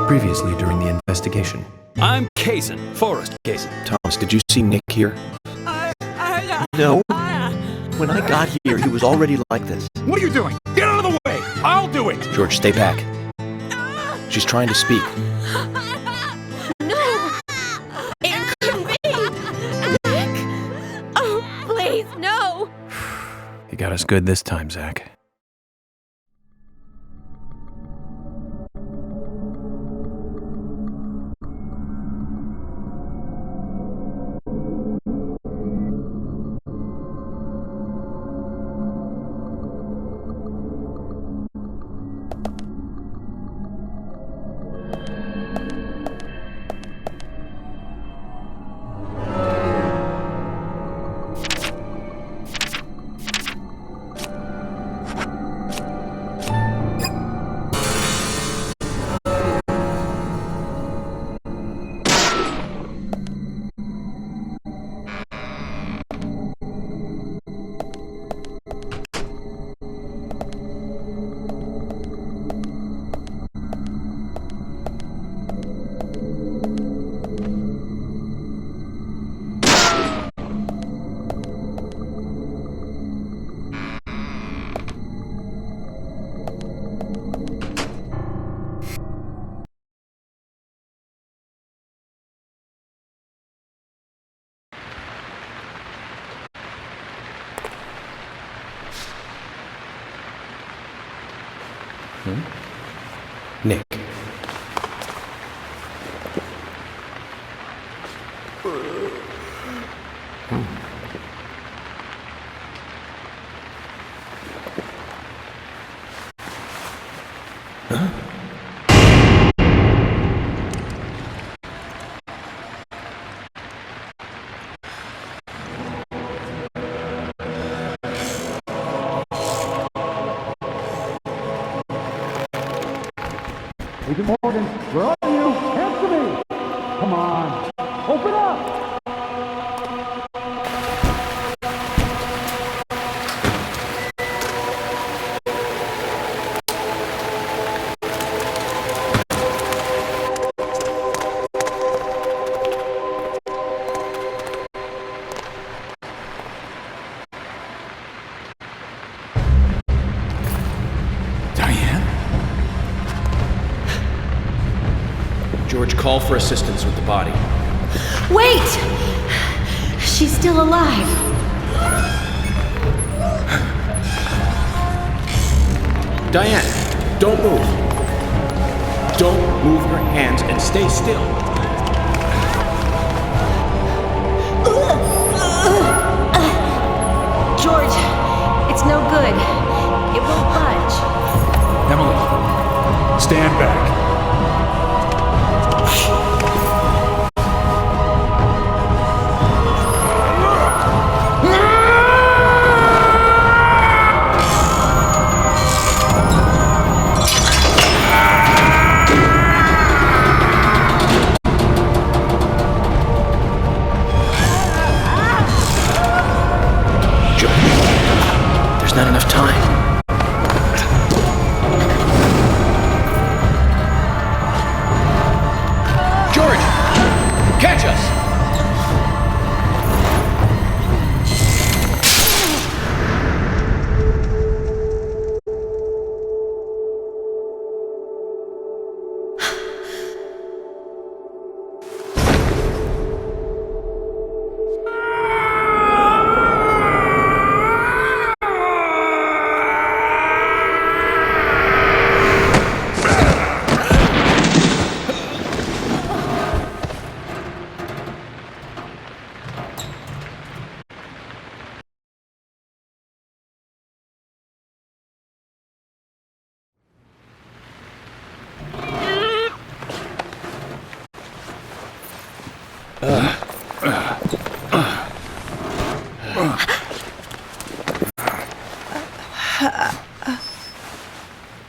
Previously during the investigation. I'm Kaysen, Forrest Kaysen. Thomas, did you see Nick here? No. When I got here, he was already like this. What are you doing? Get out of the way! I'll do it! George, stay back. She's trying to speak. No! It couldn't be! Nick! Oh, please, no! You got us good this time, Zach. Nick. Agent Morgan, where are you? Answer me! Come on, open up! George, call for assistance with the body. Wait! She's still alive. Diane, don't move. Don't move your hands and stay still. George, it's no good. It won't budge. Emily, stand back. Not enough time. George! Catch us!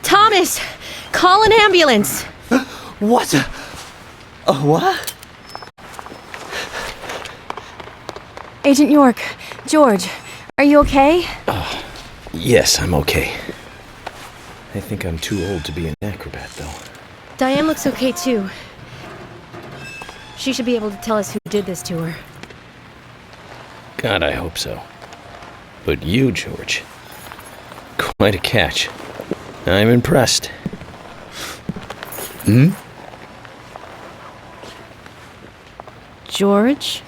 Thomas! Call an ambulance! What? What? Agent York, George, are you okay? Yes, I'm okay. I think I'm too old to be an acrobat, though. Diane looks okay too. She should be able to tell us who did this to her. God, I hope so. But you, George, quite a catch. I'm impressed. Hmm? George?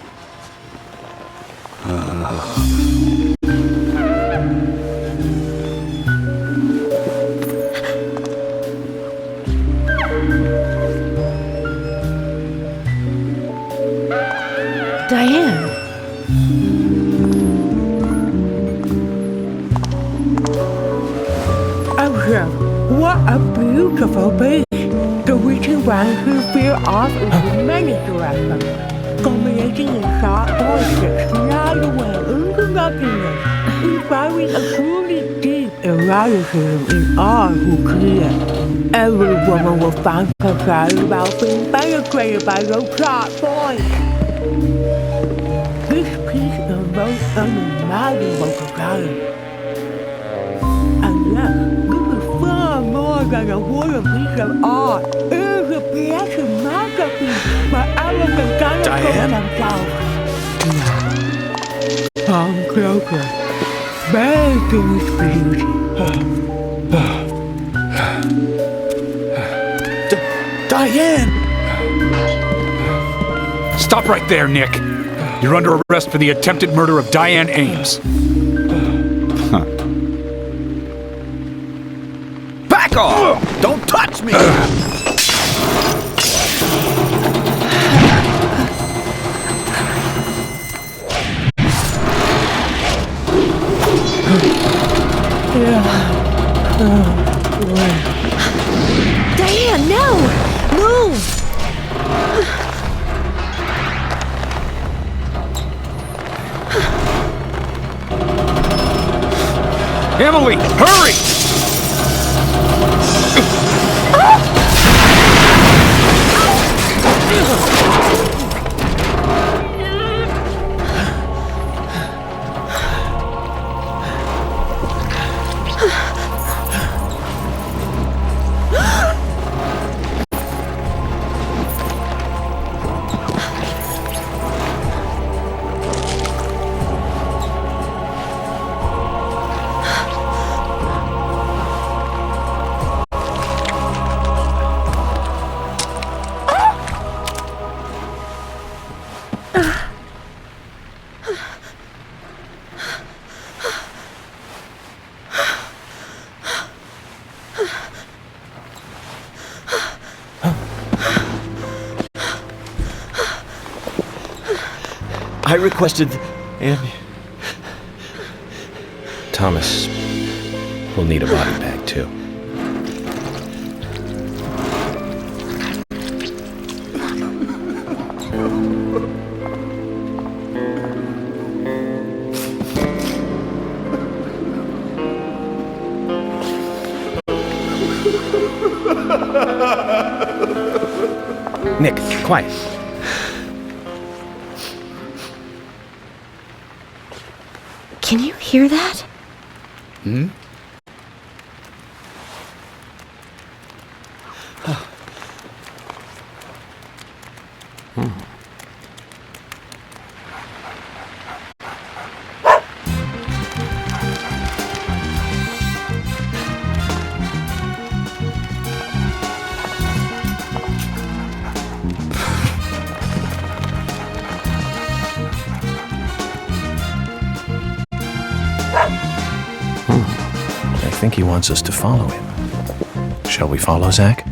Diane. Oh, what a beautiful beach. The witchy one who flew off into many directions, culminating in sharp voices fly away into nothingness, inspiring a truly deep eroticism in all who see it. Every woman will find herself about being penetrated by those sharp voices. This piece evokes unimaginable desire. And yet, this is far more than a wooden piece of art. It is a poetic masterpiece where everything can themselves. Come closer. Bathe in its beauty. Diane! Stop right there, Nick. You're under arrest for the attempted murder of Diane Ames. Back off! Don't touch me! Diane, no! Move! Emily, hurry! I requested... and... Thomas will need a body bag, too. Nick, quiet. Can you hear that? Hmm? I think he wants us to follow him. Shall we follow, Zach?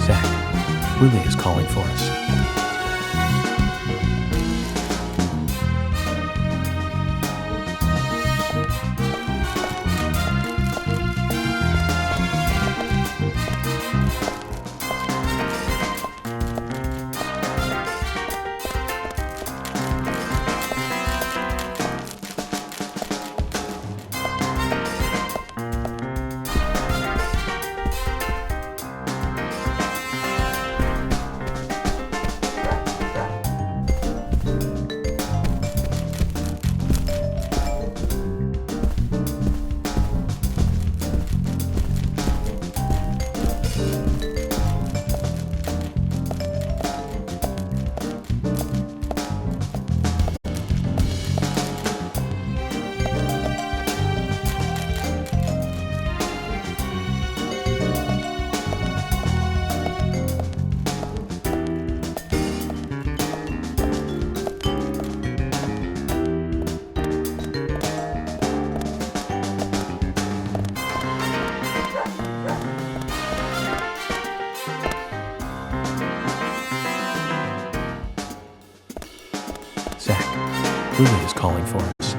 Zach, Willie is calling for us. Zach, Willie is calling for us.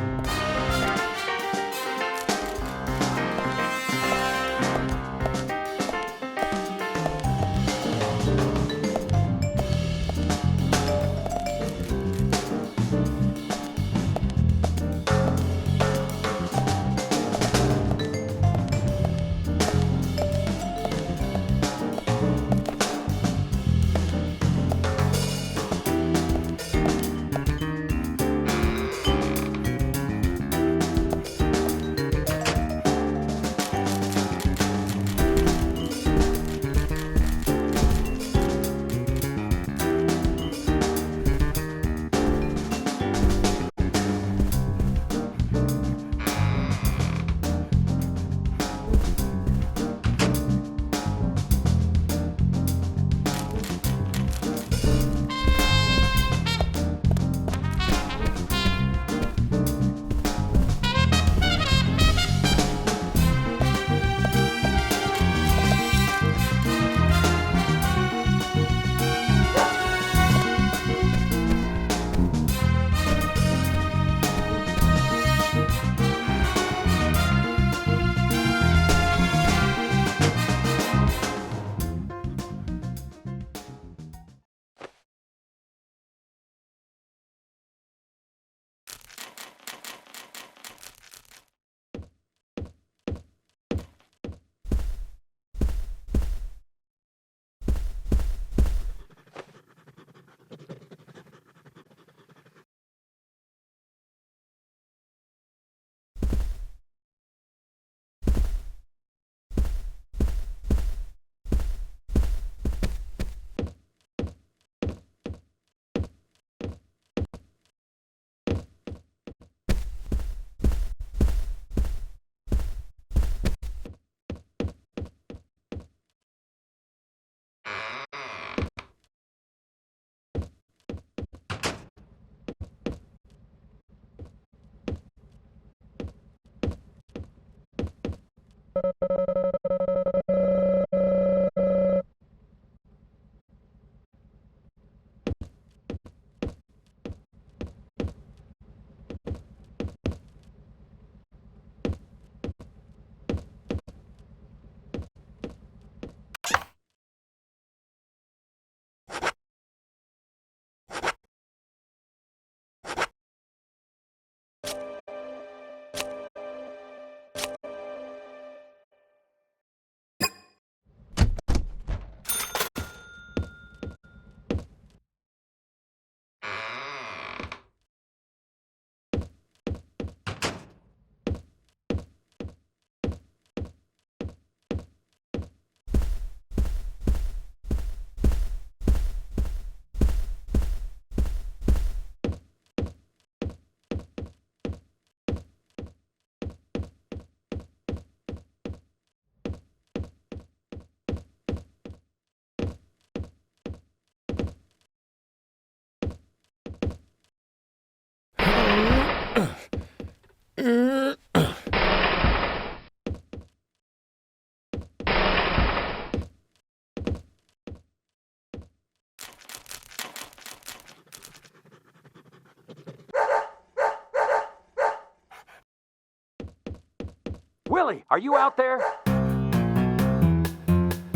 Willie, are you out there?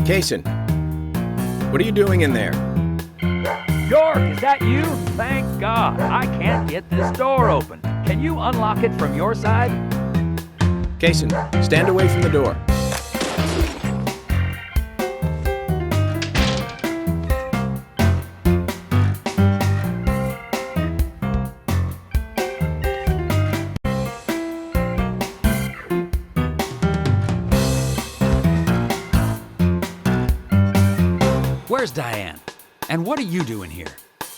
Kaysen, what are you doing in there? York, is that you? Thank God. I can't get this door open. Can you unlock it from your side? Kaysen, stand away from the door. Where's Diane? And what are you doing here?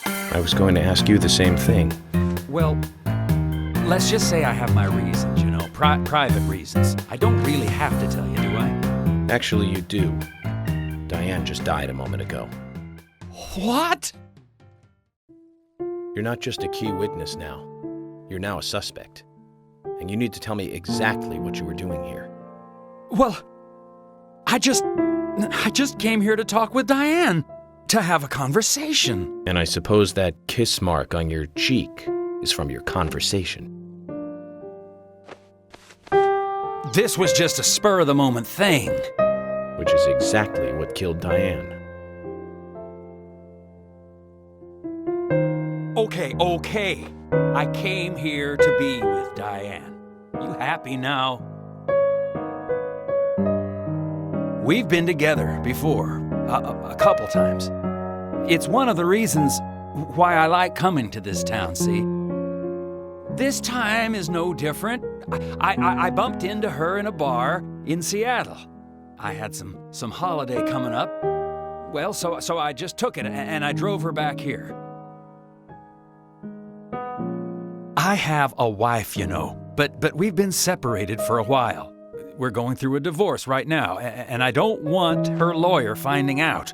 I was going to ask you the same thing. Well, let's just say I have my reasons, you know, private reasons. I don't really have to tell you, do I? Actually, you do. Diane just died a moment ago. What? You're not just a key witness now. You're now a suspect. And you need to tell me exactly what you were doing here. Well, I just came here to talk with Diane, to have a conversation. And I suppose that kiss mark on your cheek is from your conversation. This was just a spur-of-the-moment thing. Which is exactly what killed Diane. Okay. I came here to be with Diane. You happy now? We've been together before, a couple times. It's one of the reasons why I like coming to this town, see? This time is no different. I bumped into her in a bar in Seattle. I had some holiday coming up. Well, so I just took it and I drove her back here. I have a wife, you know, but we've been separated for a while. We're going through a divorce right now, and I don't want her lawyer finding out.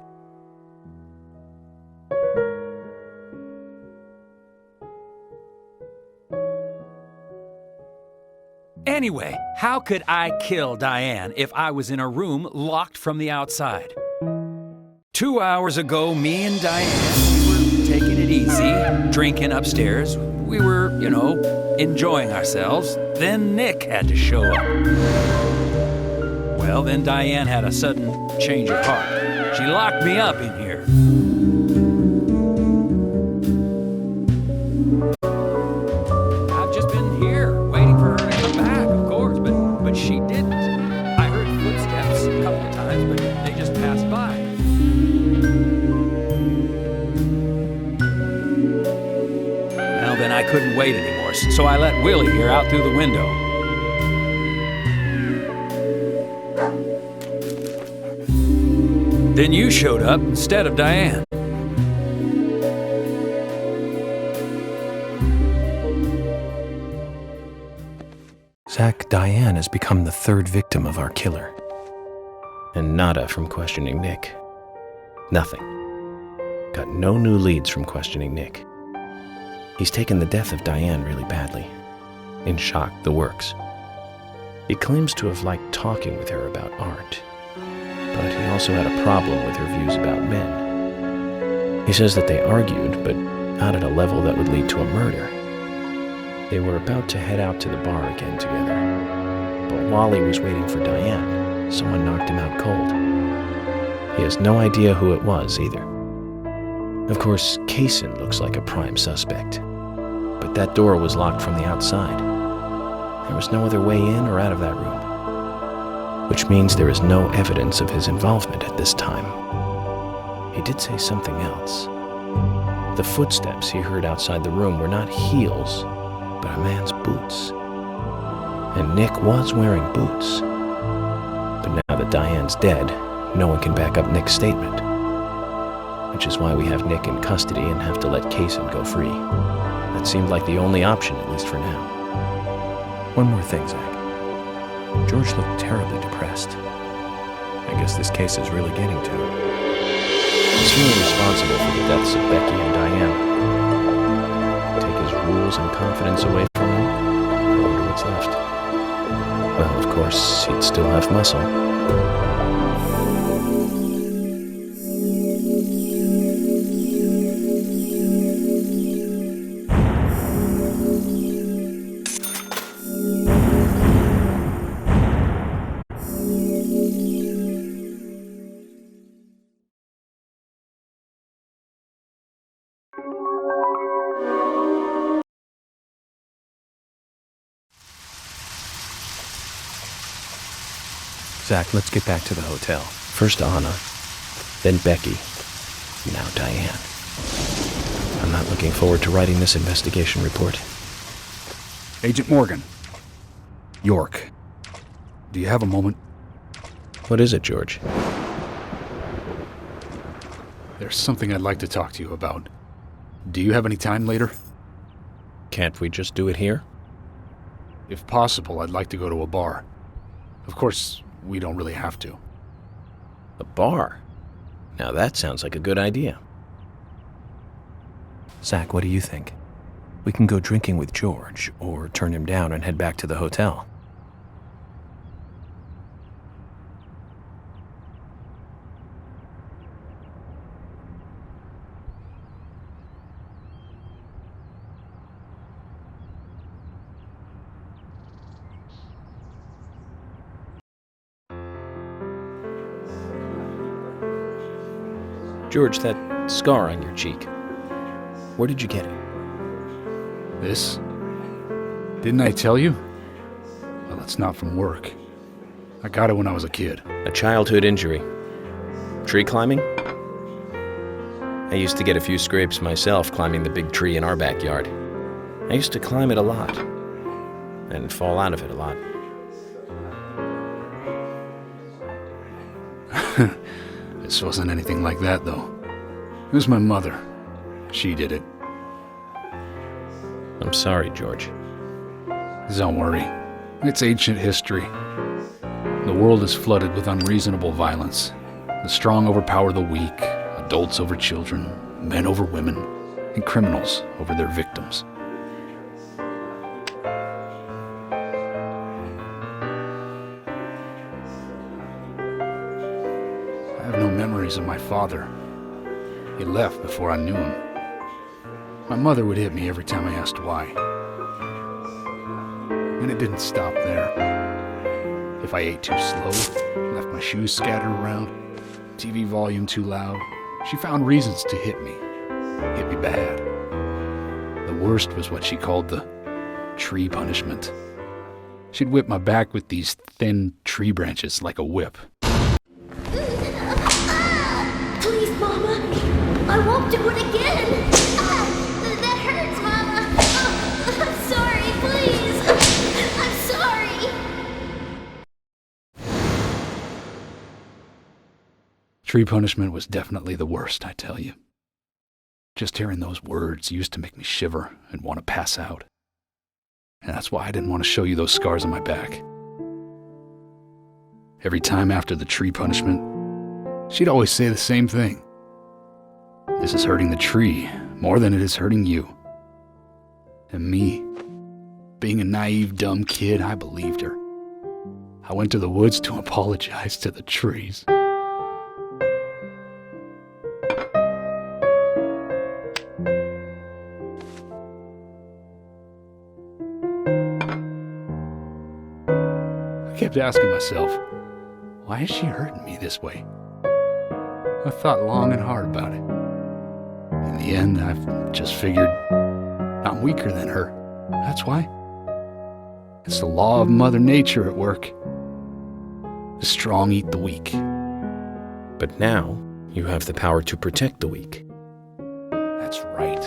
Anyway, how could I kill Diane if I was in a room locked from the outside? 2 hours ago, me and Diane, we were taking it easy, drinking upstairs. We were, you know, enjoying ourselves. Then Nick had to show up. Well, then Diane had a sudden change of heart. She locked me up in here. I've just been here, waiting for her to come back, of course, but she didn't. I heard footsteps a couple of times, but they just passed by. Well, then I couldn't wait anymore, so I let Willie hear out through the window. Then you showed up instead of Diane. Zach, Diane has become the third victim of our killer. And nada from questioning Nick. Nothing. Got no new leads from questioning Nick. He's taken the death of Diane really badly. In shock, the works. He claims to have liked talking with her about art. But he also had a problem with her views about men. He says that they argued, but not at a level that would lead to a murder. They were about to head out to the bar again together. But while he was waiting for Diane, someone knocked him out cold. He has no idea who it was either. Of course, Kaysen looks like a prime suspect. But that door was locked from the outside. There was no other way in or out of that room. Which means there is no evidence of his involvement at this time. He did say something else. The footsteps he heard outside the room were not heels, but a man's boots. And Nick was wearing boots. But now that Diane's dead, no one can back up Nick's statement. Which is why we have Nick in custody and have to let Kaysen go free. That seemed like the only option, at least for now. One more thing, Zach. George looked terribly depressed. I guess this case is really getting to him. He's feeling responsible for the deaths of Becky and Diane. Take his rules and confidence away from him, I wonder what's left. Well, of course, he'd still have muscle. Zach, let's get back to the hotel. First Anna, then Becky, now Diane. I'm not looking forward to writing this investigation report. Agent Morgan. York. Do you have a moment? What is it, George? There's something I'd like to talk to you about. Do you have any time later? Can't we just do it here? If possible, I'd like to go to a bar. Of course, we don't really have to. A bar? Now that sounds like a good idea. Zach, what do you think? We can go drinking with George, or turn him down and head back to the hotel. George, that scar on your cheek. Where did you get it? This? Didn't I tell you? Well, it's not from work. I got it when I was a kid. A childhood injury. Tree climbing? I used to get a few scrapes myself climbing the big tree in our backyard. I used to climb it a lot, and fall out of it a lot. This wasn't anything like that, though. It was my mother. She did it. I'm sorry, George. Don't worry. It's ancient history. The world is flooded with unreasonable violence. The strong overpower the weak, adults over children, men over women, and criminals over their victims. I have no memories of my father. He left before I knew him. My mother would hit me every time I asked why. And it didn't stop there. If I ate too slow, left my shoes scattered around, TV volume too loud, she found reasons to hit me bad. The worst was what she called the tree punishment. She'd whip my back with these thin tree branches like a whip. Please, Mama. I won't do it again. That hurts, Mama. I'm sorry, please. I'm sorry. Tree punishment was definitely the worst, I tell you. Just hearing those words used to make me shiver and want to pass out. And that's why I didn't want to show you those scars on my back. Every time after the tree punishment, she'd always say the same thing. This is hurting the tree more than it is hurting you. And me, being a naive, dumb kid, I believed her. I went to the woods to apologize to the trees. I kept asking myself, why is she hurting me this way? I thought long and hard about it. In the end, I've just figured I'm weaker than her. That's why. It's the law of Mother Nature at work. The strong eat the weak. But now, you have the power to protect the weak. That's right.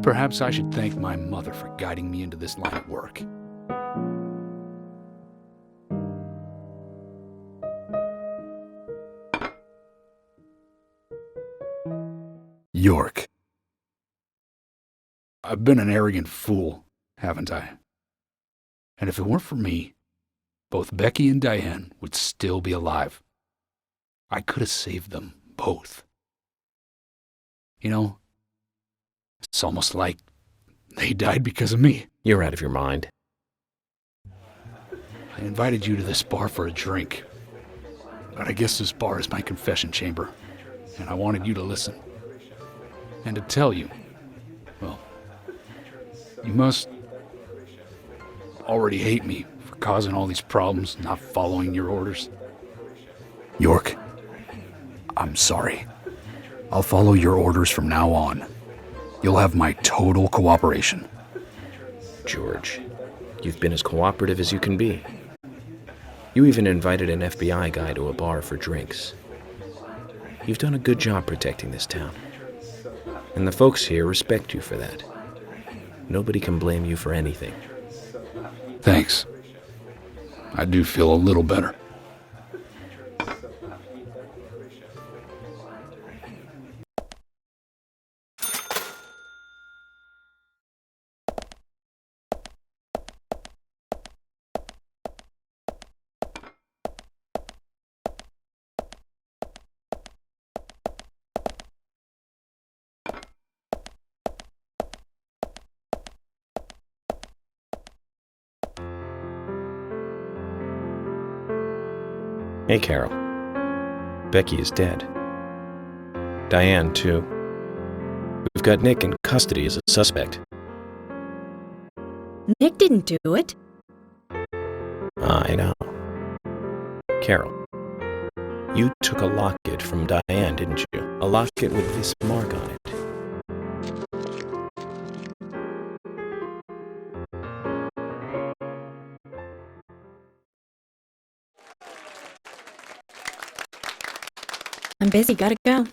Perhaps I should thank my mother for guiding me into this line of work. York. I've been an arrogant fool, haven't I? And if it weren't for me, both Becky and Diane would still be alive. I could have saved them both. You know, it's almost like they died because of me. You're out of your mind. I invited you to this bar for a drink, but I guess this bar is my confession chamber, and I wanted you to listen. And to tell you, well, you must already hate me for causing all these problems, not following your orders. York, I'm sorry. I'll follow your orders from now on. You'll have my total cooperation. George, you've been as cooperative as you can be. You even invited an FBI guy to a bar for drinks. You've done a good job protecting this town. And the folks here respect you for that. Nobody can blame you for anything. Thanks. I do feel a little better. Hey, Carol. Becky is dead. Diane, too. We've got Nick in custody as a suspect. Nick didn't do it. I know. Carol, you took a locket from Diane, didn't you? A locket with this mark on it. I'm busy, gotta go.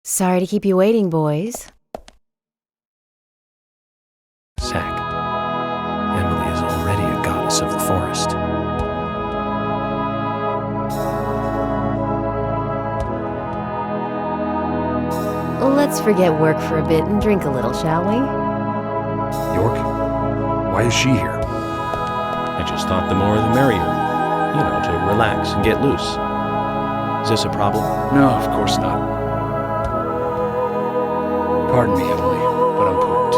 Sorry to keep you waiting, boys. Zach, Emily is already a goddess of the forest. Let's forget work for a bit and drink a little, shall we? York? Why is she here? I just thought the more the merrier. You know, to relax and get loose. Is this a problem? No, of course not. Pardon me, Emily, but I'm pooped.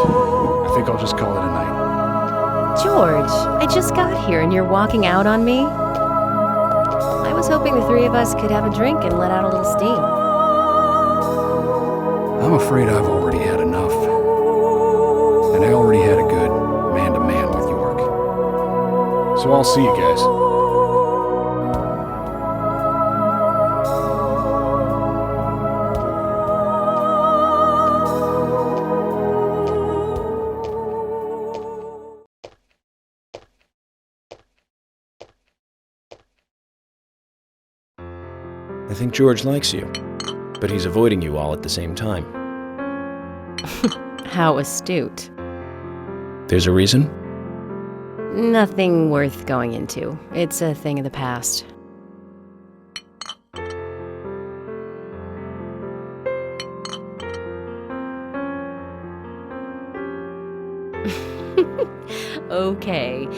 I think I'll just call it a night. George, I just got here and you're walking out on me? I was hoping the three of us could have a drink and let out a little steam. I'm afraid I've already had enough. And I already had a good man-to-man with York. So I'll see you guys. think George likes you, but he's avoiding you all at the same time. How astute. There's a reason? Nothing worth going into. It's a thing of the past. Okay.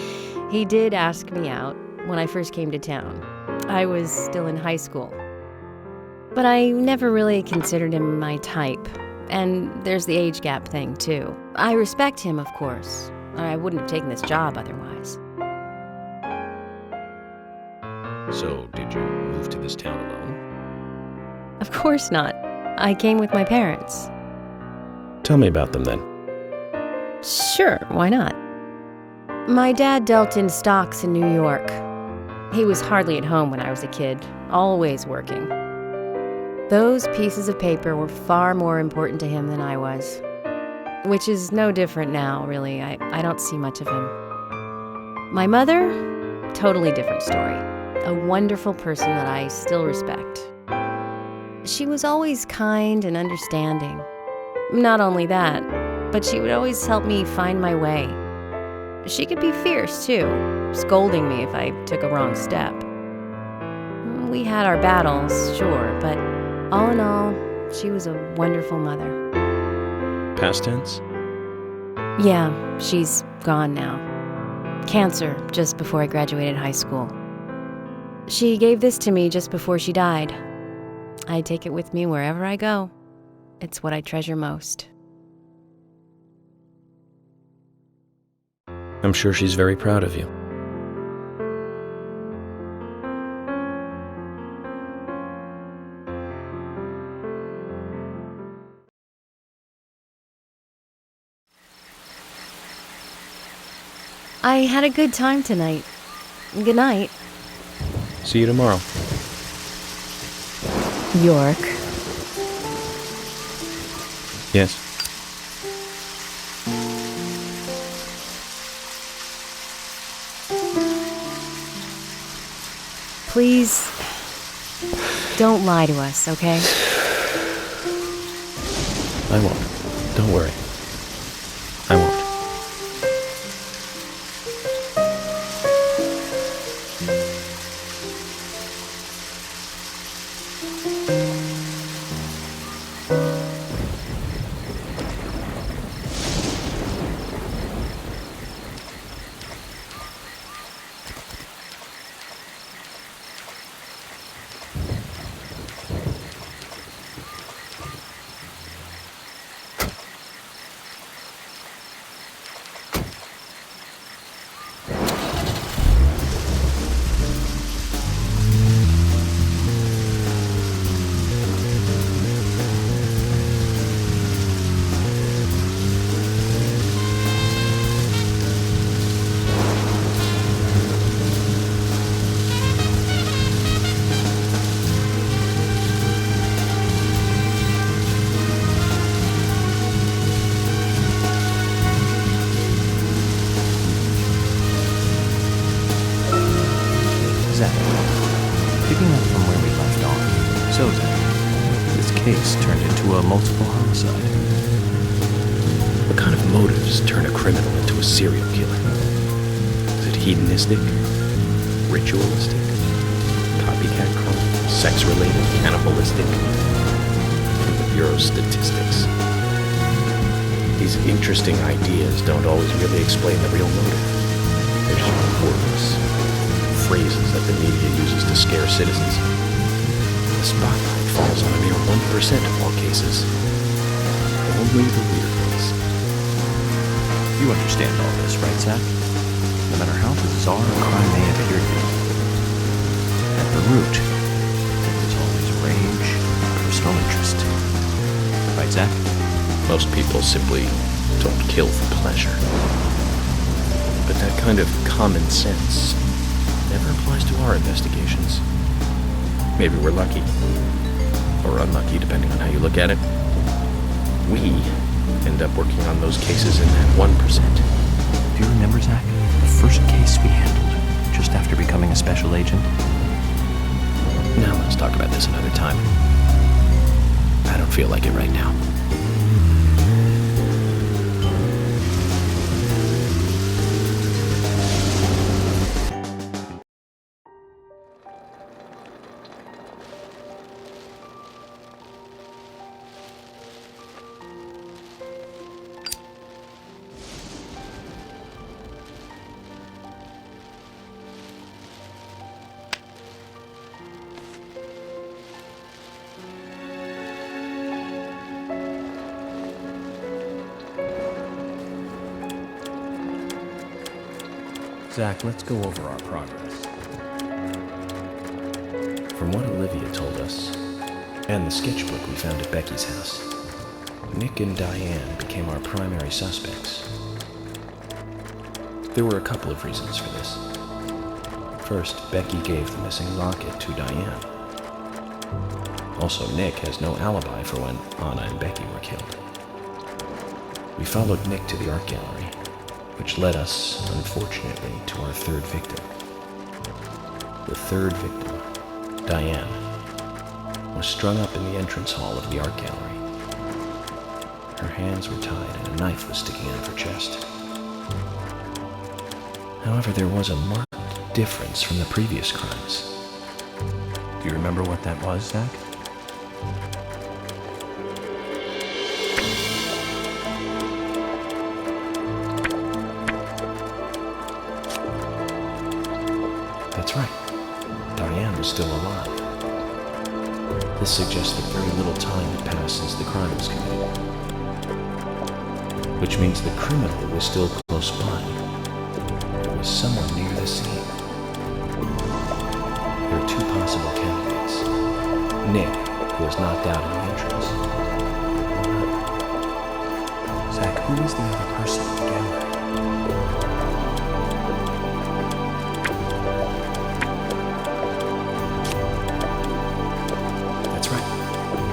He did ask me out when I first came to town. I was still in high school. But I never really considered him my type. And there's the age gap thing, too. I respect him, of course. I wouldn't have taken this job otherwise. So, did you move to this town alone? Of course not. I came with my parents. Tell me about them then. Sure, why not? My dad dealt in stocks in New York. He was hardly at home when I was a kid, always working. Those pieces of paper were far more important to him than I was. Which is no different now, really. I don't see much of him. My mother? Totally different story. A wonderful person that I still respect. She was always kind and understanding. Not only that, but she would always help me find my way. She could be fierce, too, scolding me if I took a wrong step. We had our battles, sure, but all in all, she was a wonderful mother. Past tense? Yeah, she's gone now. Cancer, just before I graduated high school. She gave this to me just before she died. I take it with me wherever I go. It's what I treasure most. I'm sure she's very proud of you. I had a good time tonight. Good night. See you tomorrow. York. Yes. Please, don't lie to us, okay? I won't. Don't worry. I won't. Picking up from where we left off, so Zach, this case turned into a multiple homicide. What kind of motives turn a criminal into a serial killer? Is it hedonistic? Ritualistic? Copycat crime? Sex-related? Cannibalistic? From the Bureau's statistics. These interesting ideas don't always really explain the real motive. They're just words. Phrases that the media uses to scare citizens. The spotlight falls on a mere 1% of all cases. Only the weird ones. You understand all this, right, Zach? No matter how bizarre a crime may appear to you, at the root, there is always rage and personal interest. Right, Zach? Most people simply don't kill for pleasure. But that kind of common sense never applies to our investigations. Maybe we're lucky, or unlucky, depending on how you look at it. We end up working on those cases in that 1%. Do you remember, Zach, the first case we handled just after becoming a special agent? Now let's talk about this another time. I don't feel like it right now. Zach, let's go over our progress. From what Olivia told us, and the sketchbook we found at Becky's house, Nick and Diane became our primary suspects. There were a couple of reasons for this. First, Becky gave the missing locket to Diane. Also, Nick has no alibi for when Anna and Becky were killed. We followed Nick to the art gallery, which led us, unfortunately, to our third victim. The third victim, Diane, was strung up in the entrance hall of the art gallery. Her hands were tied and a knife was sticking out of her chest. However, there was a marked difference from the previous crimes. Do you remember what that was, Zach? That's right. Diane was still alive. This suggests that very little time had passed since the crime was committed. Which means the criminal was still close by. It was someone near the scene. There are two possible candidates. Nick, who was knocked out in the entrance. Zach, who was the other person in the gallery?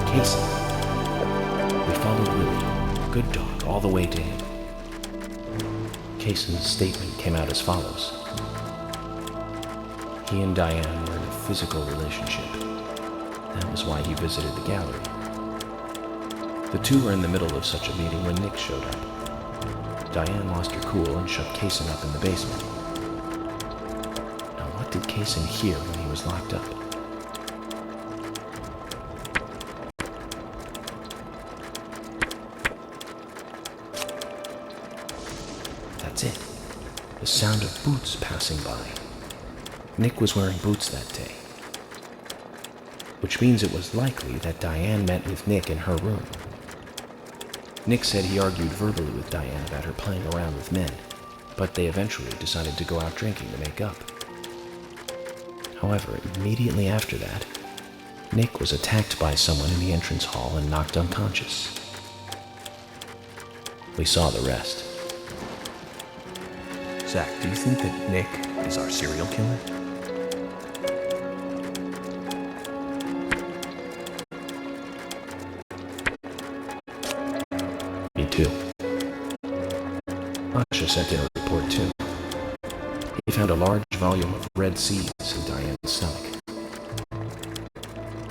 Casey. We followed Willie, good dog, all the way to him. Casey's statement came out as follows. He and Diane were in a physical relationship. That was why he visited the gallery. The two were in the middle of such a meeting when Nick showed up. Diane lost her cool and shut Casey up in the basement. Now, what did Casey hear when he was locked up? That's it. The sound of boots passing by. Nick was wearing boots that day. Which means it was likely that Diane met with Nick in her room. Nick said he argued verbally with Diane about her playing around with men, but they eventually decided to go out drinking to make up. However, immediately after that, Nick was attacked by someone in the entrance hall and knocked unconscious. We saw the rest. Zach, do you think that Nick is our serial killer? Me too. Asha sent in a report too. He found a large volume of red seeds in Diane's stomach.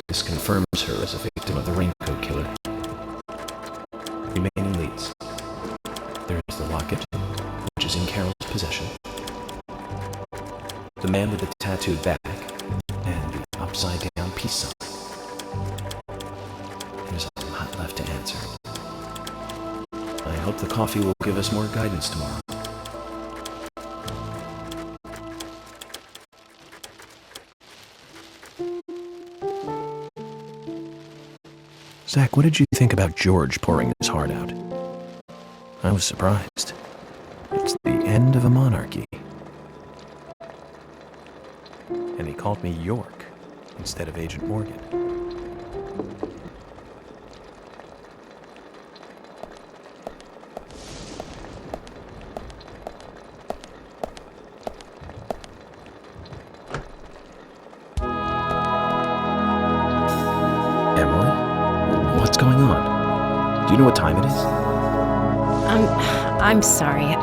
This confirms her as a victim of the raincoat killer. Remaining leads. There is the locket, which is in Carol's possession. The man with the tattooed back, and the upside-down peace sign. There's a lot left to answer. I hope the coffee will give us more guidance tomorrow. Zach, what did you think about George pouring his heart out? I was surprised. It's the end of a monarchy. And he called me York instead of Agent Morgan. Emily? What's going on? Do you know what time it is? I'm sorry.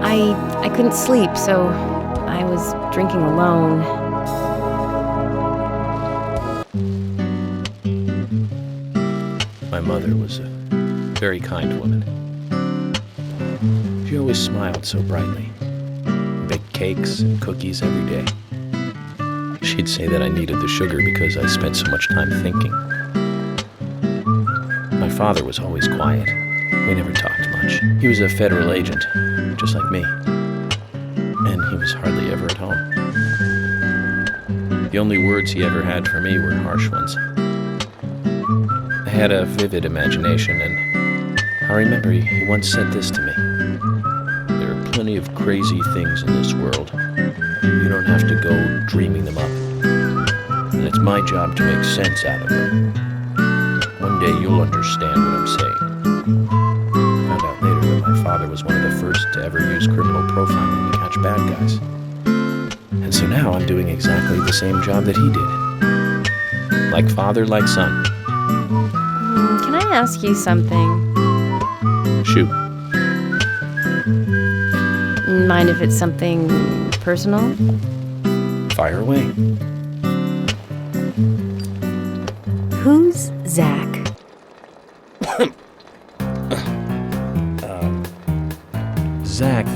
I couldn't sleep, so I was drinking alone. My mother was a very kind woman. She always smiled so brightly, baked cakes and cookies every day. She'd say that I needed the sugar because I spent so much time thinking. My father was always quiet. We never talked much. He was a federal agent, just like me. And he was hardly ever at home. The only words he ever had for me were harsh ones. I had a vivid imagination, and I remember he once said this to me. There are plenty of crazy things in this world. You don't have to go dreaming them up. And it's my job to make sense out of them. One day you'll understand what I'm saying. I found out later that my father was one of the first to ever use criminal profiling to catch bad guys. And so now I'm doing exactly the same job that he did. Like father, like son. Can I ask you something? Shoot. Mind if it's something personal? Fire away. Who's Zach? Zach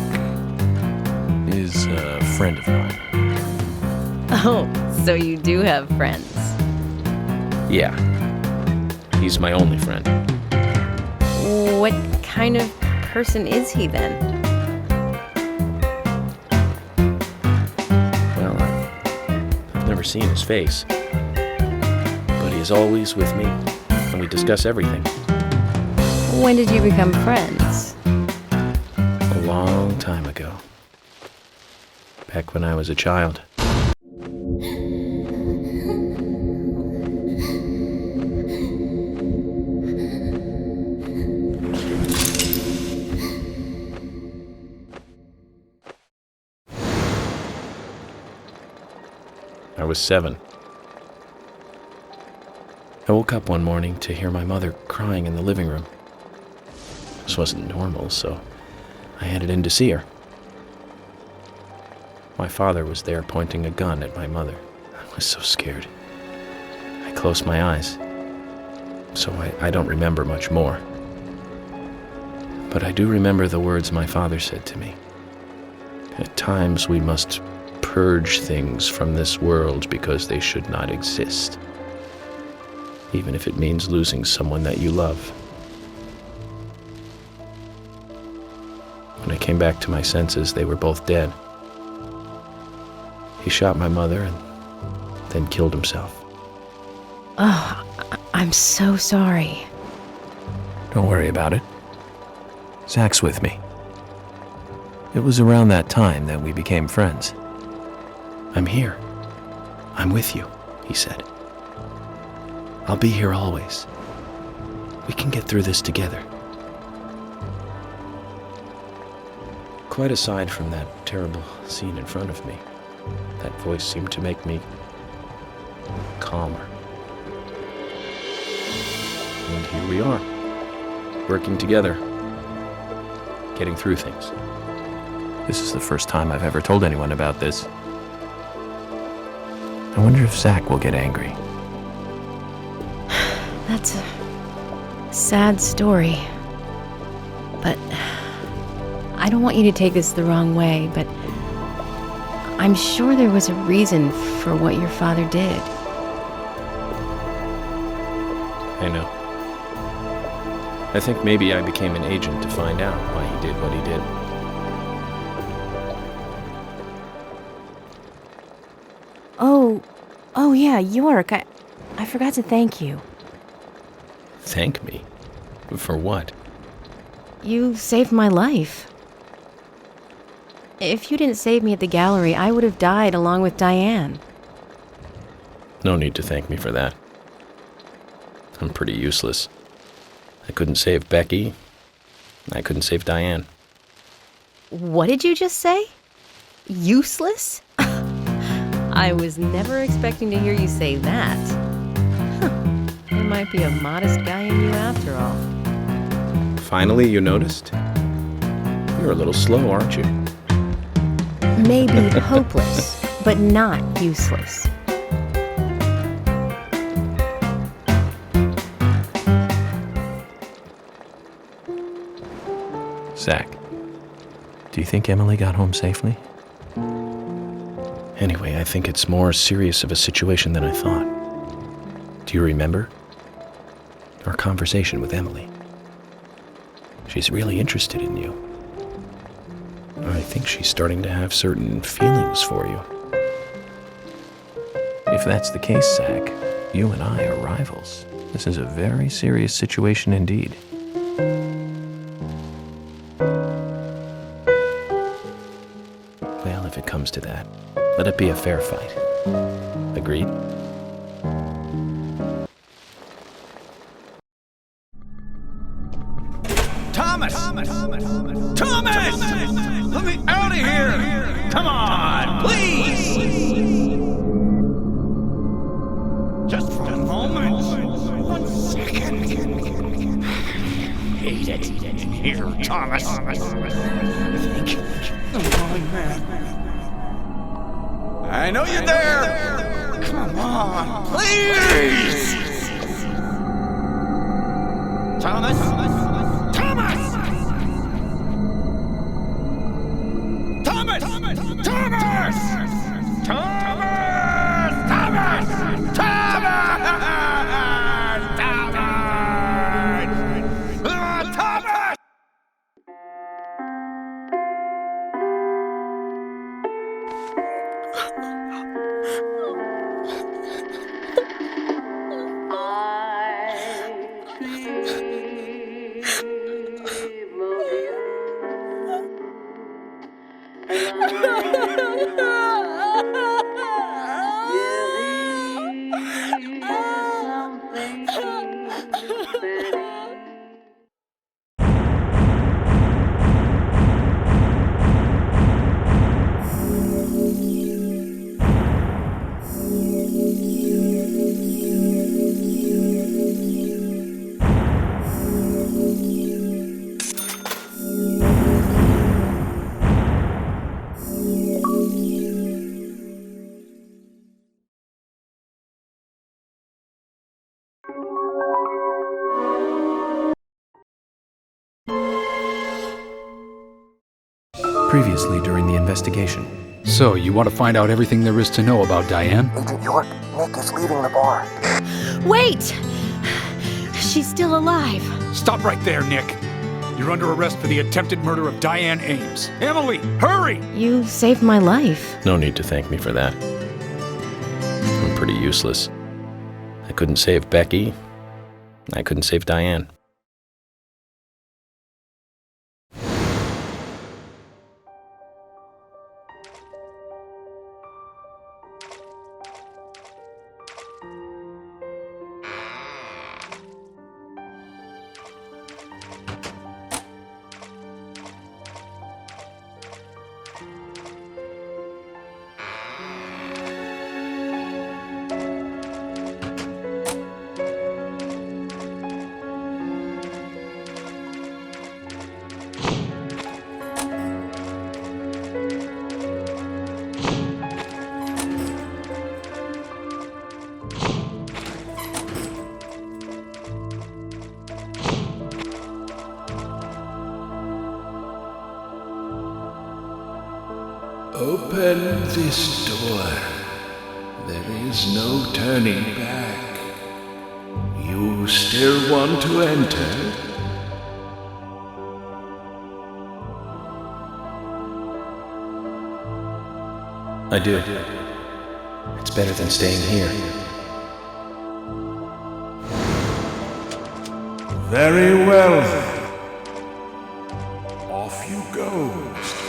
is a friend of mine. Oh, so you do have friends. Yeah. He's my only friend. What kind of person is he then? Well, I've never seen his face. But he is always with me, and we discuss everything. When did you become friends? A long time ago. Back when I was a child. I was 7. I woke up one morning to hear my mother crying in the living room. This wasn't normal, so I headed in to see her. My father was there pointing a gun at my mother. I was so scared. I closed my eyes, so I don't remember much more. But I do remember the words my father said to me. At times we must purge things from this world because they should not exist, even if it means losing someone that you love. When I came back to my senses, they were both dead. He shot my mother and then killed himself. Oh, I'm so sorry. Don't worry about it. Zach's with me. It was around that time that we became friends. I'm here. I'm with you, he said. I'll be here always. We can get through this together. Quite aside from that terrible scene in front of me, that voice seemed to make me calmer. And here we are, working together, getting through things. This is the first time I've ever told anyone about this. I wonder if Zach will get angry. That's a sad story. But I don't want you to take this the wrong way, but I'm sure there was a reason for what your father did. I know. I think maybe I became an agent to find out why he did what he did. Oh yeah, York, I forgot to thank you. Thank me? For what? You saved my life. If you didn't save me at the gallery, I would have died along with Diane. No need to thank me for that. I'm pretty useless. I couldn't save Becky. I couldn't save Diane. What did you just say? Useless? I was never expecting to hear you say that. There might be a modest guy in you after all. Finally, you noticed? You're a little slow, aren't you? Maybe hopeless, but not useless. Zach, do you think Emily got home safely? Anyway, I think it's more serious of a situation than I thought. Do you remember our conversation with Emily? She's really interested in you. I think she's starting to have certain feelings for you. If that's the case, Zach, you and I are rivals. This is a very serious situation indeed. Well, if it comes to that, let it be a fair fight. Agreed? Thomas! Thomas! Let me out of here! Come on, please! Just for a moment. 1 second. Hate it in here, Thomas. Think. Come on, man. I know you're there. Come on, please! Thomas! Thomas! Thomas! Thomas! Thomas! Previously during the investigation. So, you want to find out everything there is to know about Diane? Agent York, Nick is leaving the bar. Wait! She's still alive. Stop right there, Nick. You're under arrest for the attempted murder of Diane Ames. Emily, hurry! You saved my life. No need to thank me for that. I'm pretty useless. I couldn't save Becky. I couldn't save Diane. Open this door. There is no turning back. You still want to enter? I do. It's better than staying here. Very well then. Off you go, Mr.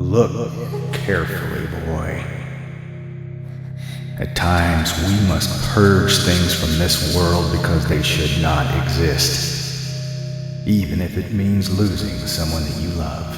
Look carefully, boy. At times, we must purge things from this world because they should not exist, even if it means losing someone that you love.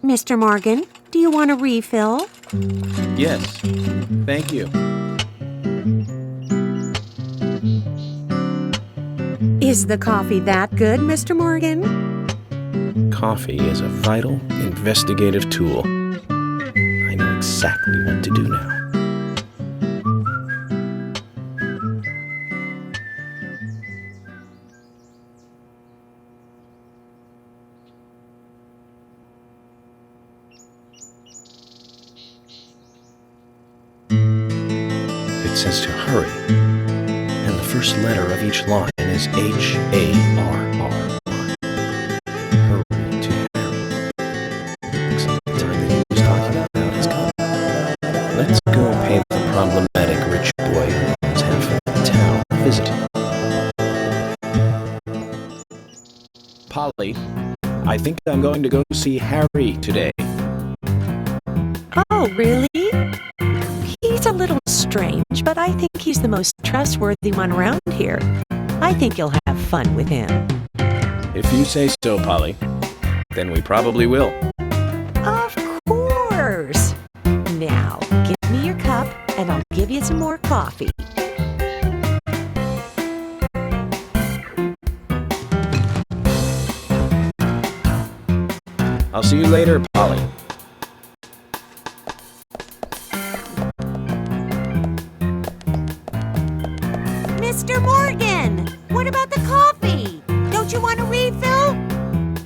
Mr. Morgan, do you want a refill? Yes, thank you. Is the coffee that good, Mr. Morgan? Coffee is a vital, investigative tool. I know exactly what to do now. It says to hurry, and the first letter of each line is H-A-R-R-Y. Hurry to Harry. Looks like the time that he was talking about has come. Let's go pay the problematic rich boy who owns half of the town a visit. Polly, I think I'm going to go see Harry today. Oh, really? He's a little strange, but I think he's the most trustworthy one around here. I think you'll have fun with him. If you say so, Polly, then we probably will. Of course! Now, give me your cup, and I'll give you some more coffee. I'll see you later, Polly. Mr. Morgan, what about the coffee? Don't you want a refill?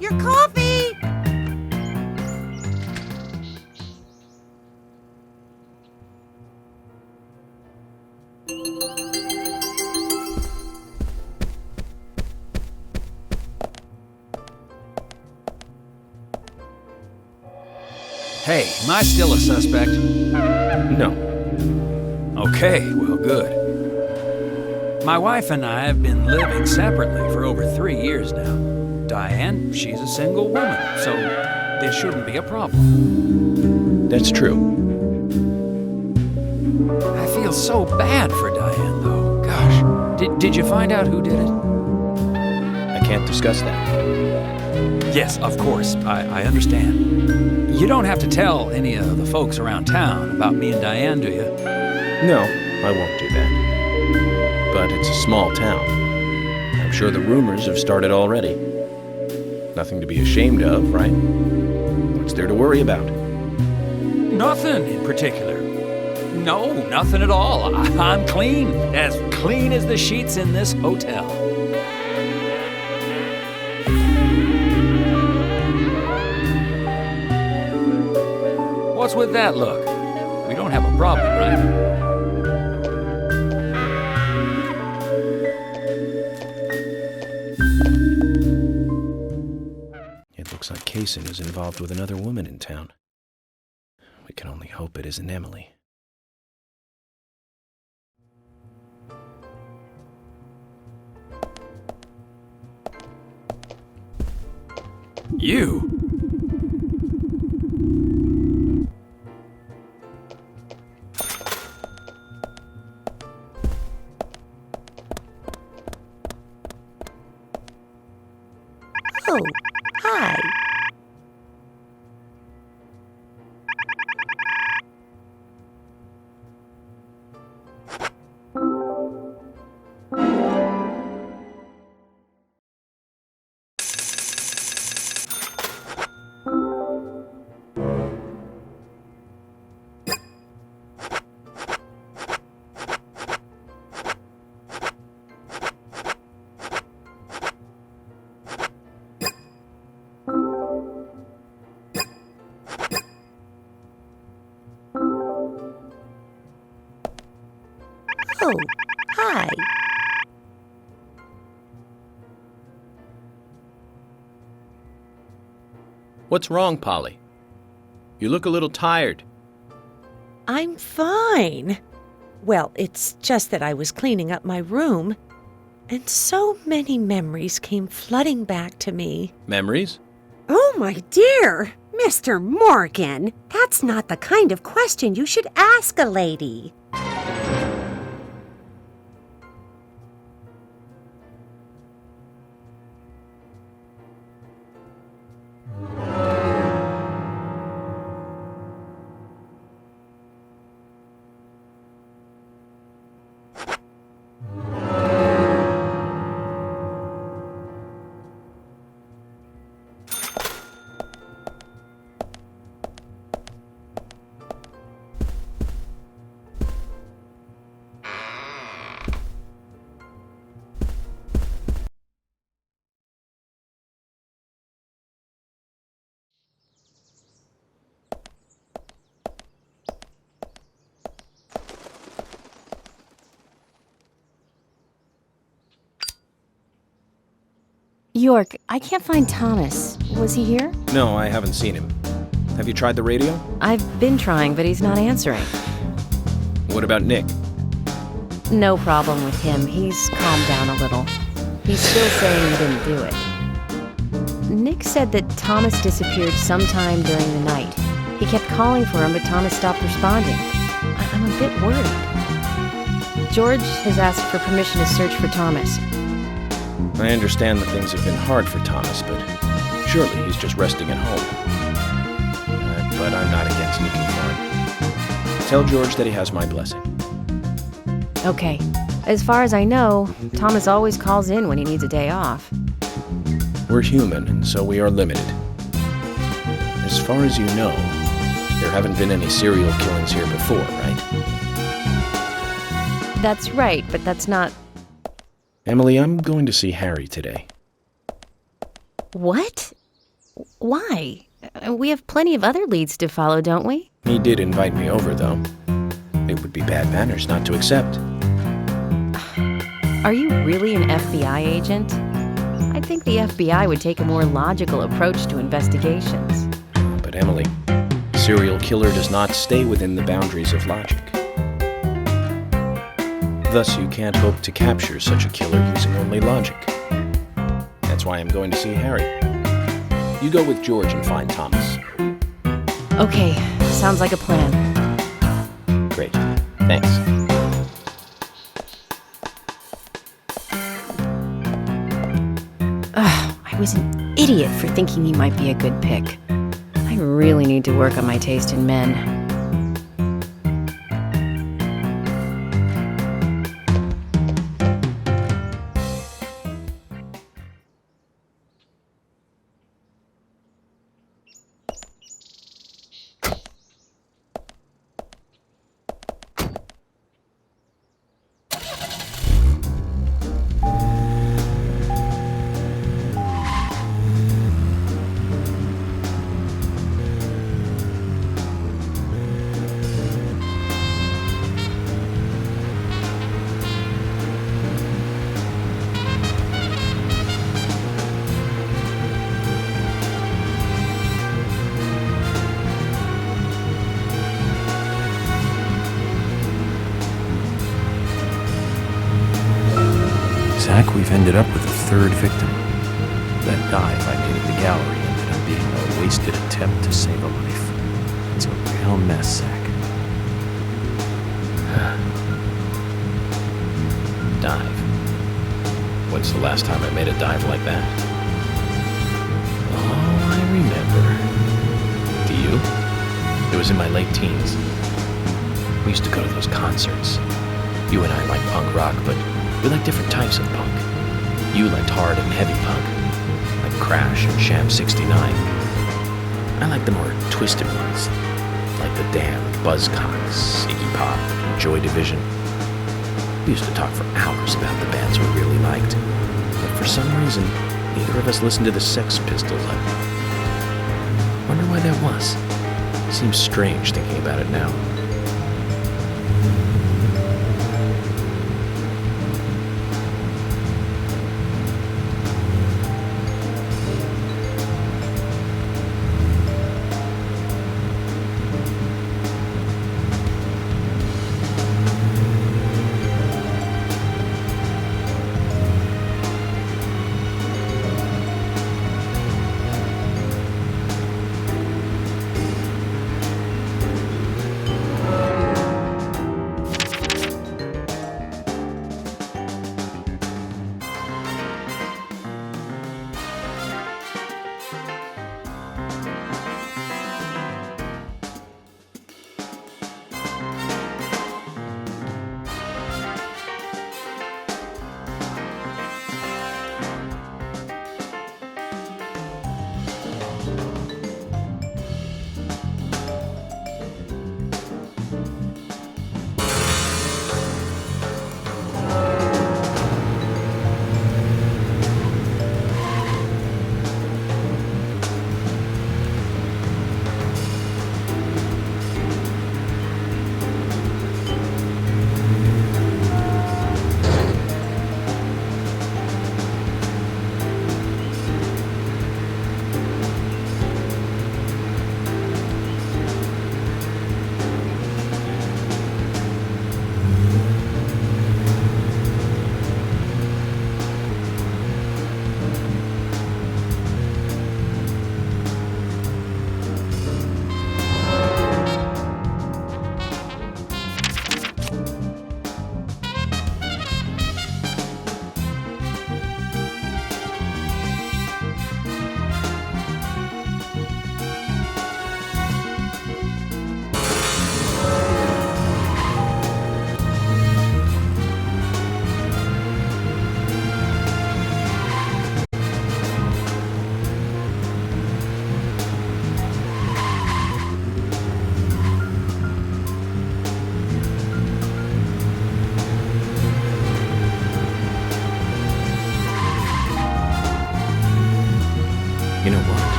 Your coffee! Hey, am I still a suspect? No. Okay, well, good. My wife and I have been living separately for over 3 years now. Diane, she's a single woman, so this shouldn't be a problem. That's true. I feel so bad for Diane, though. Gosh, did you find out who did it? I can't discuss that. Yes, of course, I understand. You don't have to tell any of the folks around town about me and Diane, do you? No, I won't do that. But it's a small town. I'm sure the rumors have started already. Nothing to be ashamed of, right? What's there to worry about? Nothing in particular. No, nothing at all. I'm clean as the sheets in this hotel. What's with that look? We don't have a problem, right? Looks like Kaysen is involved with another woman in town. We can only hope it isn't Emily. You? Oh, hi. Oh, hi. What's wrong, Polly? You look a little tired. I'm fine. Well, it's just that I was cleaning up my room, and so many memories came flooding back to me. Memories? Oh, my dear! Mr. Morgan, that's not the kind of question you should ask a lady. York, I can't find Thomas. Was he here? No, I haven't seen him. Have you tried the radio? I've been trying, but he's not answering. What about Nick? No problem with him. He's calmed down a little. He's still saying he didn't do it. Nick said that Thomas disappeared sometime during the night. He kept calling for him, but Thomas stopped responding. I'm a bit worried. George has asked for permission to search for Thomas. I understand that things have been hard for Thomas, but surely he's just resting at home. But I'm not against looking for him. Tell George that he has my blessing. Okay. As far as I know, Thomas always calls in when he needs a day off. We're human, and so we are limited. As far as you know, there haven't been any serial killings here before, right? That's right, but that's not... Emily, I'm going to see Harry today. What? Why? We have plenty of other leads to follow, don't we? He did invite me over, though. It would be bad manners not to accept. Are you really an FBI agent? I think the FBI would take a more logical approach to investigations. But Emily, a serial killer does not stay within the boundaries of logic. Thus, you can't hope to capture such a killer using only logic. That's why I'm going to see Harry. You go with George and find Thomas. Okay, sounds like a plan. Great. Thanks. I was an idiot for thinking he might be a good pick. I really need to work on my taste in men. Zach, we've ended up with a third victim. That dive I did at the gallery ended up being a wasted attempt to save a life. It's a real mess, Zach. Dive. When's the last time I made a dive like that? Oh, I remember. Do you? It was in my late teens. We used to go to those concerts. You and I liked punk rock, but we liked different types of punk. You liked hard and heavy punk, like Crash and Sham 69. I liked the more twisted ones, like The Damned, Buzzcocks, Iggy Pop, and Joy Division. We used to talk for hours about the bands we really liked, but for some reason, neither of us listened to the Sex Pistols. I wonder why that was. It seems strange thinking about it now.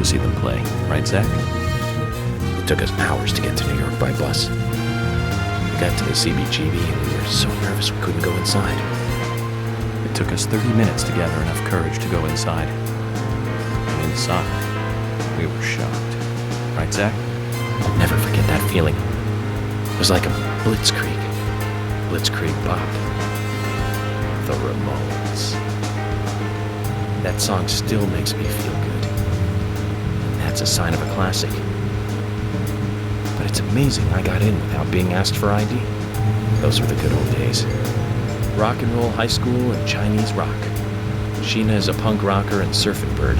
to see them play, right, Zach? It took us hours to get to New York by bus. We got to the CBGB and we were so nervous we couldn't go inside. It took us 30 minutes to gather enough courage to go inside. And inside, we were shocked. Right, Zach? I'll never forget that feeling. It was like a blitzkrieg. Blitzkrieg Bop. The Ramones. That song still makes me feel good. And that's a sign of a classic. But it's amazing I got in without being asked for ID. Those were the good old days. Rock and roll high school and Chinese rock. Sheena is a punk rocker and surfing bird.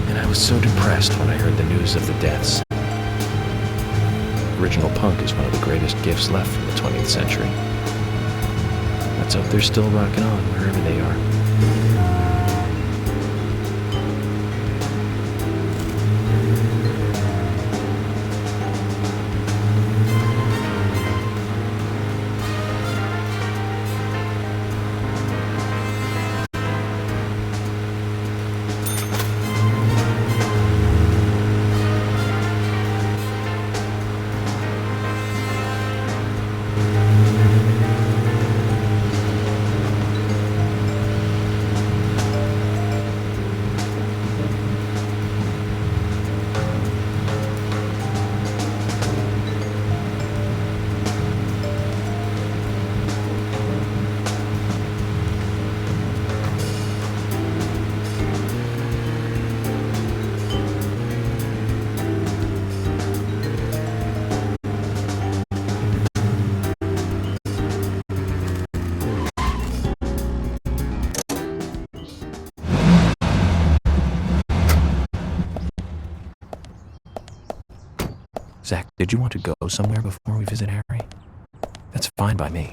And I was so depressed when I heard the news of the deaths. Original punk is one of the greatest gifts left from the 20th century. Let's hope they're still rocking on wherever they are. Zach, did you want to go somewhere before we visit Harry? That's fine by me.